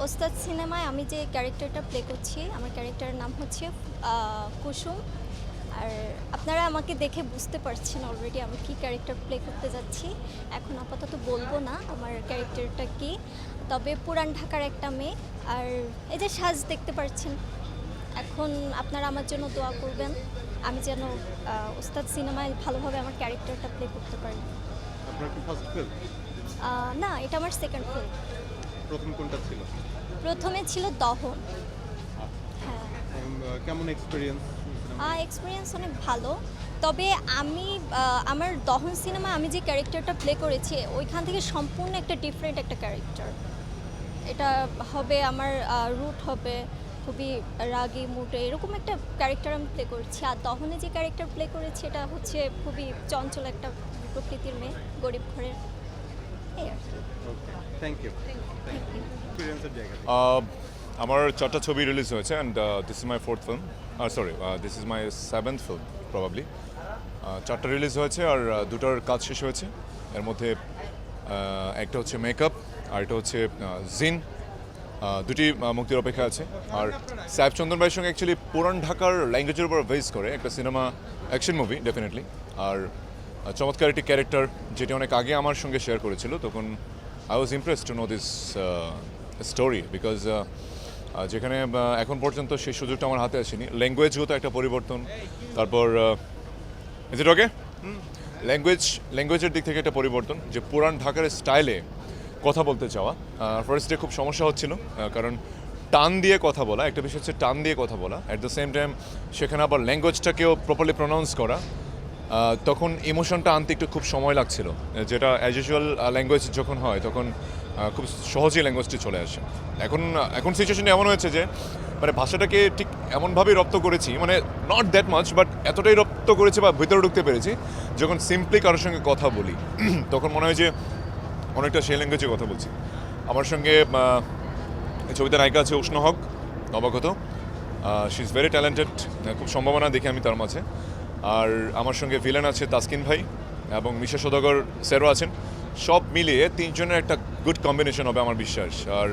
ওস্তাদ সিনেমায় আমি যে ক্যারেক্টারটা প্লে করছি, আমার ক্যারেক্টারের নাম হচ্ছে কুসুম। আর আপনারা আমাকে দেখে বুঝতে পারছেন অলরেডি আমি কী ক্যারেক্টার প্লে করতে যাচ্ছি। এখন আপাতত বলবো না আমার ক্যারেক্টারটা কি, তবে পুরান ঢাকার একটা মেয়ে। আর এই যে সাজ দেখতে পাচ্ছেন, এখন আপনারা আমার জন্য দোয়া করবেন আমি যেন ওস্তাদ সিনেমায় ভালোভাবে আমার ক্যারেক্টারটা প্লে করতে পারি। আপনার কি ফার্স্ট ফিল্ম? না, এটা আমার সেকেন্ড ফিল্ম। প্রথম কোনটা ছিল? প্রথমে ছিল দহন। হ্যাঁ, কেমন এক্সপিরিয়েন্স? এক্সপিরিয়েন্স অনেক ভালো। তবে আমি আমার দহন সিনেমা আমি যে ক্যারেক্টারটা প্লে করেছি ওইখান থেকে সম্পূর্ণ একটা ডিফারেন্ট একটা ক্যারেক্টার। এটা হবে আমার রুট হবে খুবই রাগী মুডে, এরকম একটা ক্যারেক্টার আমি প্লে করছি। আর দহনে যে ক্যারেক্টার প্লে করেছি এটা হচ্ছে খুবই চঞ্চল একটা প্রকৃতির মেয়ে, গরিব ঘরের, এই আর কি। Thank you. Thank you. এক্সপিরিয়েন্সের জায়গা থেকে। আমার 4টা ছবি রিলিজ হয়েছে and this is my fourth film, this is my 7th film probably. 4টা রিলিজ হয়েছে আর দুটোর কাজ শেষ হয়েছে। এর মধ্যে একটা হচ্ছে মেকআপ আর এটা হচ্ছে জিন। দুটি মুক্তির অপেক্ষা আছে। আর সাহেব চন্দন ভাইয়ের সঙ্গে অ্যাকচুয়ালি পুরান ঢাকার ল্যাঙ্গুয়েজের উপর বেস করে একটা সিনেমা, অ্যাকশন মুভি ডেফিনেটলি। আর চমৎকার একটি ক্যারেক্টার যেটি অনেক আগে আমার সঙ্গে শেয়ার করেছিল, তখন I was impressed to know this story because যেখানে এখন পর্যন্ত সেই সুযোগটা আমার হাতে আসেনি। ল্যাঙ্গুয়েজগত একটা পরিবর্তন, তারপর ইজ ইট ওকে, ল্যাঙ্গুয়েজের দিক থেকে একটা পরিবর্তন, যে পুরান ঢাকার স্টাইলে কথা বলতে চাওয়া। ফার্স্ট ডে খুব সমস্যা হচ্ছিল, কারণ টান দিয়ে কথা বলা, একটা বিষয় হচ্ছে টান দিয়ে কথা বলা, অ্যাট দ্য সেম টাইম সেখানে আবার ল্যাঙ্গুয়েজটাকেও প্রপারলি প্রনাউন্স করা, তখন ইমোশনটা আনতে একটু খুব সময় লাগছিল, যেটা অ্যাজ ইউজুয়াল ল্যাঙ্গুয়েজ যখন হয় তখন খুব সহজেই ল্যাঙ্গুয়েজটি চলে আসে। এখন সিচুয়েশনটা এমন হয়েছে যে মানে ভাষাটাকে ঠিক এমনভাবেই রপ্ত করেছি, মানে নট দ্যাট মাচ বাট এতটাই রপ্ত করেছি বা ভিতরে ঢুকতে পেরেছি, যখন সিম্পলি কারোর সঙ্গে কথা বলি তখন মনে হয় যে অনেকটা সেই ল্যাঙ্গুয়েজে কথা বলছি। আমার সঙ্গে এই ছবিতে নায়িকা আছে উষ্ণ হক, নবাগত। শি ইজ ভেরি ট্যালেন্টেড, খুব সম্ভাবনা দেখি আমি তার মাঝে। আর আমার সঙ্গে ভিলেন আছে তাসকিন ভাই এবং মিশা সদাগর স্যারও আছেন। সব মিলিয়ে তিনজনের একটা গুড কম্বিনেশন হবে আমার বিশ্বাস। আর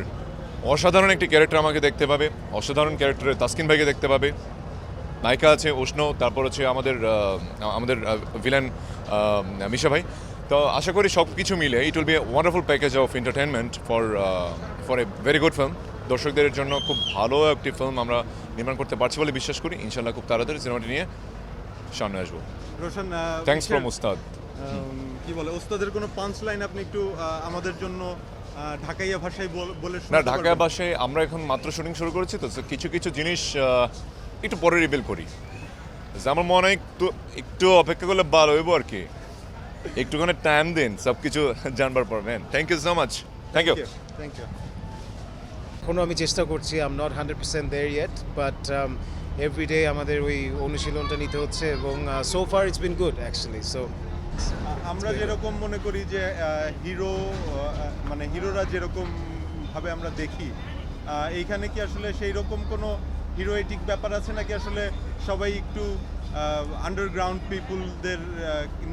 অসাধারণ একটি ক্যারেক্টার আমাকে দেখতে পাবে, অসাধারণ ক্যারেক্টারে তাসকিন ভাইকে দেখতে পাবে। নায়িকা আছে উষ্ণ, তারপর হচ্ছে আমাদের ভিলেন মিশা ভাই। তো আশা করি সব কিছু মিলে it will B a wonderful package of entertainment for a very good film. দর্শকদের জন্য খুব ভালো একটি ফিল্ম আমরা নির্মাণ করতে পারছি বলে বিশ্বাস করি। ইনশাল্লাহ খুব তাড়াতাড়ি সিনেমাটি নিয়ে সামনে আসবো। রোশন, থ্যাঙ্কস ফ্রম উস্তাদ। কি বলে ওস্তাদের কোনো পাঞ্চ লাইন আপনি একটু আমাদের জন্য ঢাকাইয়া ভাষায় বলে না, শোনাতে ঢাকা পারবেন? ভাষায় আমরা এখন মাত্র শুটিং শুরু করেছি, তো কিছু কিছু জিনিস একটু পরে রিভিল করি। যে আমার মনে হয় একটু অপেক্ষা করলে ভালো হইব আর কি, একটুখানি টাইম দিন, সব কিছু জানবার পারবেন। Thank you so much. Thank you. Thank you. এখনও আমি চেষ্টা করছি, I am not 100% there yet, but everyday আমাদের ওই অনুশীলনটা নিতে হচ্ছে এবং so far it's been good actually. So আমরা যেরকম মনে করি যে হিরো, মানে হিরোরা যেরকম ভাবে আমরা দেখি, এইখানে কি আসলে সেই রকম কোনো হিরোয়েটিক ব্যাপার আছে নাকি আসলে সবাই একটু আন্ডারগ্রাউন্ড পিপুলদের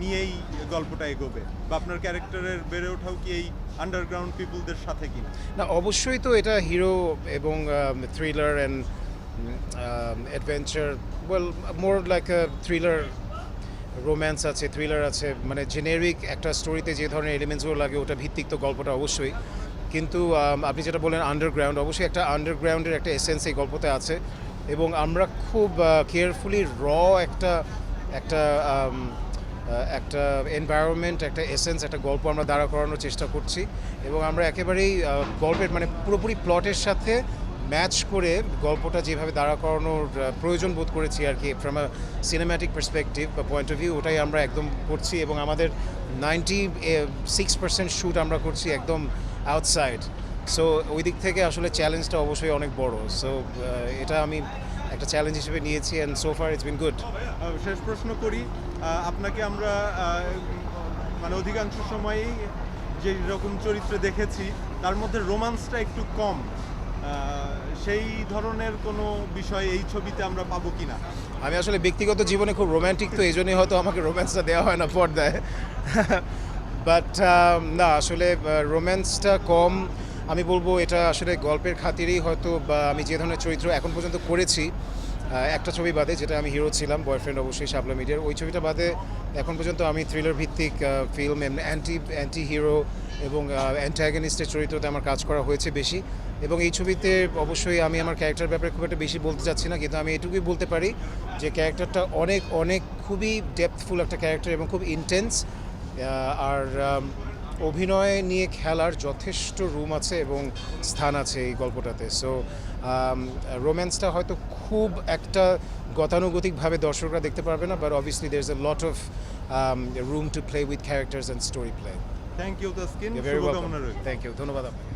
নিয়েই গল্পটা এগোবে, বা আপনার ক্যারেক্টারের বেড়ে ওঠাও কি এই আন্ডারগ্রাউন্ড পিপুলদের সাথে কিনা? না, অবশ্যই তো এটা হিরো এবং thriller and adventure, well more like a thriller, romance আছে, থ্রিলার আছে, মানে জেনেরিক একটা স্টোরিতে যে ধরনের এলিমেন্টসগুলো লাগে ওটা ভিত্তিক তো গল্পটা অবশ্যই। কিন্তু আপনি যেটা বললেন আন্ডারগ্রাউন্ড, অবশ্যই একটা আন্ডারগ্রাউন্ডের একটা এসেন্স এই গল্পতে আছে এবং আমরা খুব কেয়ারফুলি একটা একটা একটা এনভায়রনমেন্ট, একটা এসেন্স, একটা গল্প আমরা দাঁড়া করানোর চেষ্টা করছি এবং আমরা একেবারেই গল্পের মানে পুরোপুরি প্লটের সাথে ম্যাচ করে গল্পটা যেভাবে দাঁড়া করানোর প্রয়োজন বোধ করেছি আর কি, ফ্রম আ সিনেম্যাটিক পার্সপেক্টিভ বা পয়েন্ট অফ ভিউ, ওটাই আমরা একদম করছি এবং আমাদের 96% শ্যুট আমরা করছি একদম আউটসাইড। সো ওই দিক থেকে আসলে চ্যালেঞ্জটা অবশ্যই অনেক বড়। সো এটা আমি একটা চ্যালেঞ্জ হিসেবে নিয়েছি and so far it's been good. শেষ প্রশ্ন করি, আপনাকে আমরা মানে অধিকাংশ সময়ই যে রকম চরিত্রে দেখেছি তার মধ্যে রোমান্সটা একটু কম, সেই ধরনের কোনো বিষয় এই ছবিতে আমরা পাবো কিনা? আমি আসলে ব্যক্তিগত জীবনে খুব রোম্যান্টিক, তো এই জন্যই হয়তো আমাকে রোম্যান্সটা দেওয়া হয় না পর্দায়। বাট না, আসলে রোম্যান্সটা কম, আমি বলবো এটা আসলে গল্পের খাতিরেই হয়তো, বা আমি যে ধরনের চরিত্র এখন পর্যন্ত করেছি, একটা ছবি বাদে যেটা আমি হিরো ছিলাম, বয়ফ্রেন্ড অবশ্যই শাপলা মিডিয়ার, ওই ছবিটা বাদে এখন পর্যন্ত আমি থ্রিলার ভিত্তিক ফিল্ম, অ্যান্টি হিরো এবং অ্যান্টাগনিস্টের চরিত্রতে আমার কাজ করা হয়েছে বেশি। এবং এই ছবিতে অবশ্যই আমি আমার ক্যারেক্টার ব্যাপারে খুব একটা বেশি বলতে চাচ্ছি না, কিন্তু আমি এটুকুই বলতে পারি যে ক্যারেক্টারটা অনেক অনেক খুবই ডেপথফুল একটা ক্যারেক্টার এবং খুব ইন্টেন্স। আর অভিনয় নিয়ে খেলার যথেষ্ট রুম আছে এবং স্থান আছে এই গল্পটাতে। সো রোম্যান্সটা হয়তো খুব একটা গতানুগতিকভাবে দর্শকরা দেখতে পারবে না, but obviously there is a lot of room to play with characters and story play. Thank you Taskin, very welcome, শুভকামনা রইল। থ্যাংক ইউ, ধন্যবাদ আপনাকে।